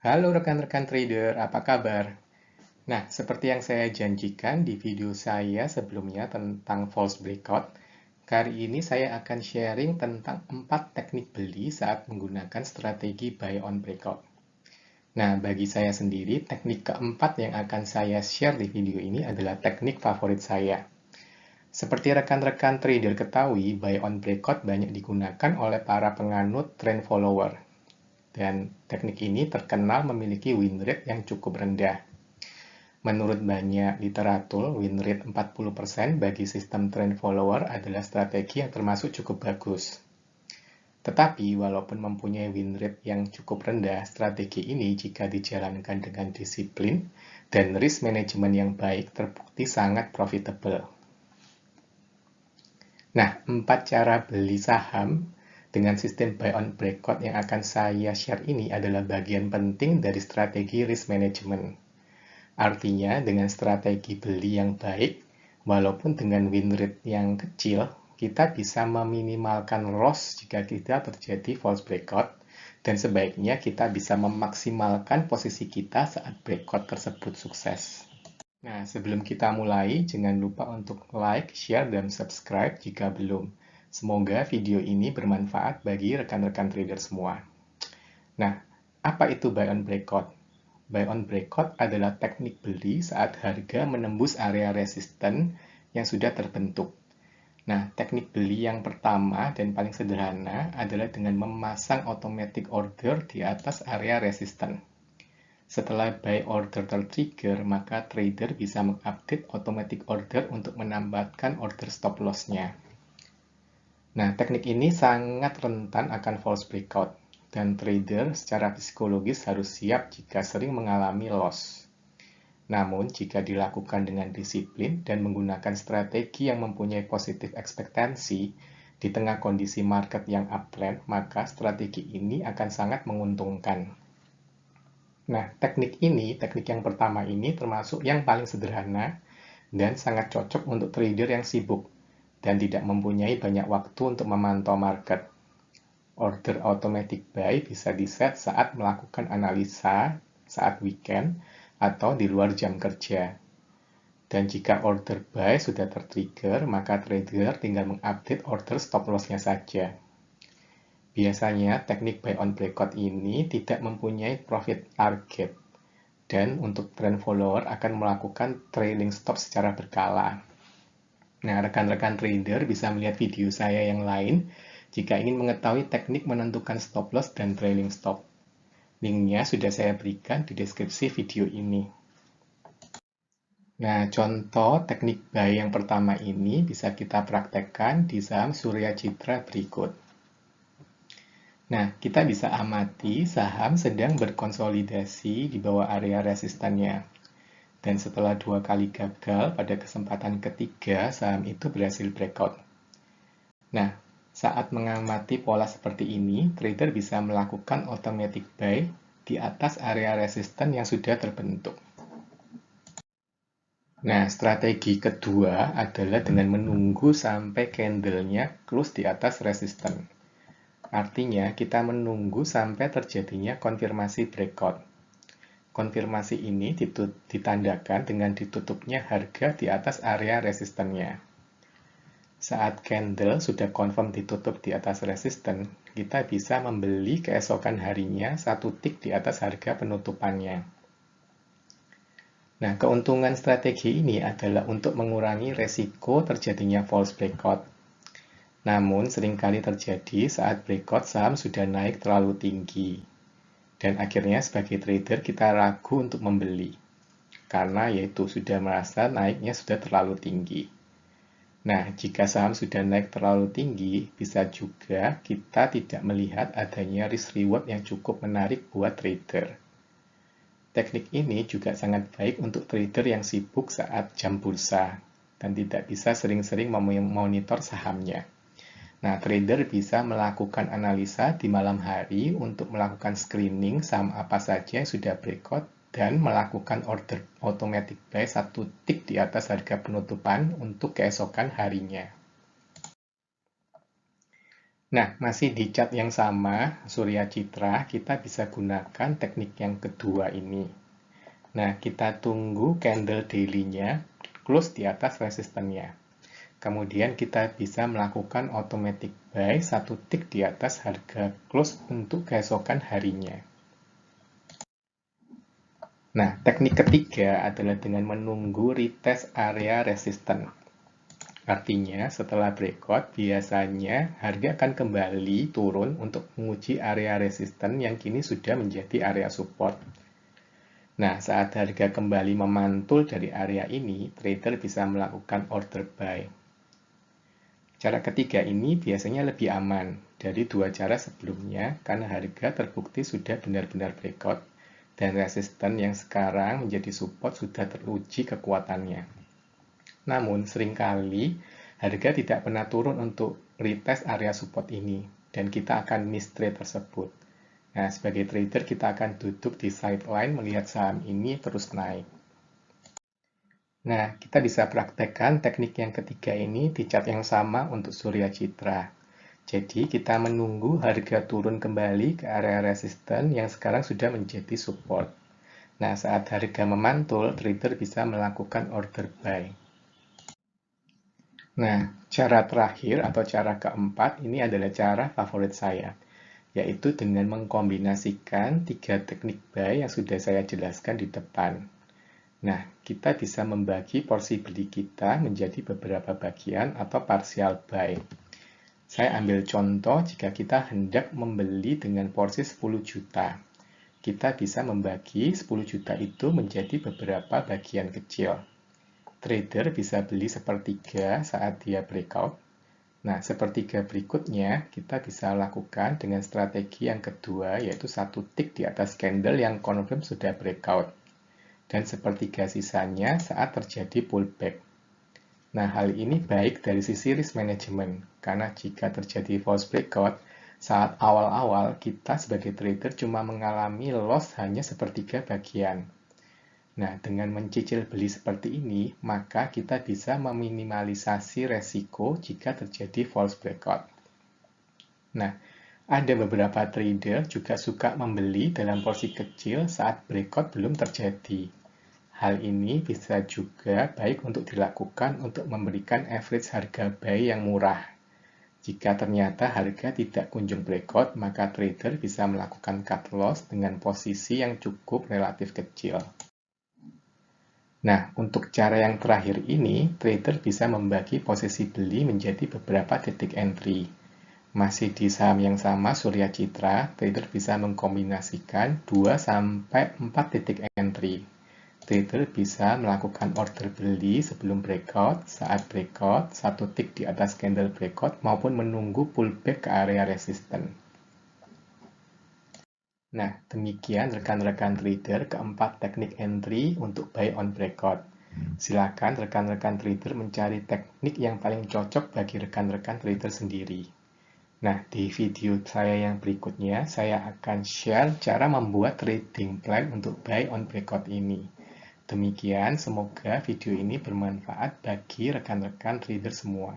Halo rekan-rekan trader, apa kabar? Nah, seperti yang saya janjikan di video saya sebelumnya tentang false breakout, kali ini saya akan sharing tentang 4 teknik beli saat menggunakan strategi buy on breakout. Nah, bagi saya sendiri, teknik keempat yang akan saya share di video ini adalah teknik favorit saya. Seperti rekan-rekan trader ketahui, buy on breakout banyak digunakan oleh para penganut trend follower. Dan teknik ini terkenal memiliki win rate yang cukup rendah. Menurut banyak literatur, win rate 40% bagi sistem trend follower adalah strategi yang termasuk cukup bagus. Tetapi, walaupun mempunyai win rate yang cukup rendah, strategi ini jika dijalankan dengan disiplin dan risk management yang baik terbukti sangat profitable. Nah, 4 cara beli saham dengan sistem buy on breakout yang akan saya share ini adalah bagian penting dari strategi risk management. Artinya, dengan strategi beli yang baik, walaupun dengan win rate yang kecil, kita bisa meminimalkan loss jika kita terjadi false breakout, dan sebaiknya kita bisa memaksimalkan posisi kita saat breakout tersebut sukses. Nah, sebelum kita mulai, jangan lupa untuk like, share, dan subscribe jika belum. Semoga video ini bermanfaat bagi rekan-rekan trader semua. Nah, apa itu buy on breakout? Buy on breakout adalah teknik beli saat harga menembus area resisten yang sudah terbentuk. Nah, teknik beli yang pertama dan paling sederhana adalah dengan memasang automatic order di atas area resisten. Setelah buy order tertrigger, maka trader bisa mengupdate automatic order untuk menambahkan order stop loss-nya. Nah, teknik ini sangat rentan akan false breakout, dan trader secara psikologis harus siap jika sering mengalami loss. Namun, jika dilakukan dengan disiplin dan menggunakan strategi yang mempunyai positif ekspektasi di tengah kondisi market yang uptrend, maka strategi ini akan sangat menguntungkan. Nah, teknik yang pertama ini termasuk yang paling sederhana dan sangat cocok untuk trader yang sibuk dan tidak mempunyai banyak waktu untuk memantau market. Order automatic buy bisa di-set saat melakukan analisa, saat weekend, atau di luar jam kerja. Dan jika order buy sudah tertrigger, maka trader tinggal mengupdate order stop loss-nya saja. Biasanya, teknik buy on breakout ini tidak mempunyai profit target, dan untuk trend follower akan melakukan trailing stop secara berkala. Nah, rekan-rekan trader bisa melihat video saya yang lain jika ingin mengetahui teknik menentukan stop loss dan trailing stop. Linknya sudah saya berikan di deskripsi video ini. Nah, contoh teknik buy yang pertama ini bisa kita praktekkan di saham Surya Citra berikut. Nah, kita bisa amati saham sedang berkonsolidasi di bawah area resistannya. Dan setelah 2 kali gagal, pada kesempatan ketiga, saham itu berhasil breakout. Nah, saat mengamati pola seperti ini, trader bisa melakukan automatic buy di atas area resisten yang sudah terbentuk. Nah, strategi kedua adalah dengan menunggu sampai candle-nya close di atas resisten. Artinya, kita menunggu sampai terjadinya konfirmasi breakout. Konfirmasi ini ditandakan dengan ditutupnya harga di atas area resistennya. Saat candle sudah confirm ditutup di atas resisten, kita bisa membeli keesokan harinya 1 tick di atas harga penutupannya. Nah, keuntungan strategi ini adalah untuk mengurangi resiko terjadinya false breakout. Namun, seringkali terjadi saat breakout saham sudah naik terlalu tinggi. Dan akhirnya sebagai trader kita ragu untuk membeli. Karena yaitu sudah merasa naiknya sudah terlalu tinggi. Nah, jika saham sudah naik terlalu tinggi, bisa juga kita tidak melihat adanya risk reward yang cukup menarik buat trader. Teknik ini juga sangat baik untuk trader yang sibuk saat jam bursa dan tidak bisa sering-sering memonitor sahamnya. Nah, trader bisa melakukan analisa di malam hari untuk melakukan screening saham apa saja yang sudah breakout dan melakukan order automatic buy 1 tick di atas harga penutupan untuk keesokan harinya. Nah, masih di chart yang sama, Surya Citra, kita bisa gunakan teknik yang kedua ini. Nah, kita tunggu candle daily-nya close di atas resistennya. Kemudian kita bisa melakukan automatic buy satu tick di atas harga close untuk keesokan harinya. Nah, teknik ketiga adalah dengan menunggu retest area resisten. Artinya, setelah breakout, biasanya harga akan kembali turun untuk menguji area resisten yang kini sudah menjadi area support. Nah, saat harga kembali memantul dari area ini, trader bisa melakukan order buy. Cara ketiga ini biasanya lebih aman dari dua cara sebelumnya karena harga terbukti sudah benar-benar breakout dan resisten yang sekarang menjadi support sudah teruji kekuatannya. Namun, seringkali harga tidak pernah turun untuk retest area support ini dan kita akan miss trade tersebut. Nah, sebagai trader kita akan duduk di sideline melihat saham ini terus naik. Nah, kita bisa praktekkan teknik yang ketiga ini di chart yang sama untuk Surya Citra. Jadi, kita menunggu harga turun kembali ke area resisten yang sekarang sudah menjadi support. Nah, saat harga memantul, trader bisa melakukan order buy. Nah, cara terakhir atau cara keempat ini adalah cara favorit saya, yaitu dengan mengkombinasikan tiga teknik buy yang sudah saya jelaskan di depan. Nah, kita bisa membagi porsi beli kita menjadi beberapa bagian atau partial buy. Saya ambil contoh jika kita hendak membeli dengan porsi 10 juta. Kita bisa membagi 10 juta itu menjadi beberapa bagian kecil. Trader bisa beli sepertiga saat dia breakout. Nah, sepertiga berikutnya kita bisa lakukan dengan strategi yang kedua, yaitu satu tick di atas candle yang confirm sudah breakout. Dan sepertiga sisanya saat terjadi pullback. Nah, hal ini baik dari sisi risk management, karena jika terjadi false breakout, saat awal-awal kita sebagai trader cuma mengalami loss hanya sepertiga bagian. Nah, dengan mencicil beli seperti ini, maka kita bisa meminimalisasi resiko jika terjadi false breakout. Nah, ada beberapa trader juga suka membeli dalam porsi kecil saat breakout belum terjadi. Hal ini bisa juga baik untuk dilakukan untuk memberikan average harga buy yang murah. Jika ternyata harga tidak kunjung breakout, maka trader bisa melakukan cut loss dengan posisi yang cukup relatif kecil. Nah, untuk cara yang terakhir ini, trader bisa membagi posisi beli menjadi beberapa titik entry. Masih di saham yang sama, Surya Citra, trader bisa mengkombinasikan 2-4 titik entry. Trader bisa melakukan order beli sebelum breakout, saat breakout, satu tick di atas candle breakout, maupun menunggu pullback ke area resisten. Nah, demikian rekan-rekan trader keempat teknik entry untuk buy on breakout. Silakan rekan-rekan trader mencari teknik yang paling cocok bagi rekan-rekan trader sendiri. Nah, di video saya yang berikutnya, saya akan share cara membuat trading plan untuk buy on breakout ini. Demikian, semoga video ini bermanfaat bagi rekan-rekan trader semua.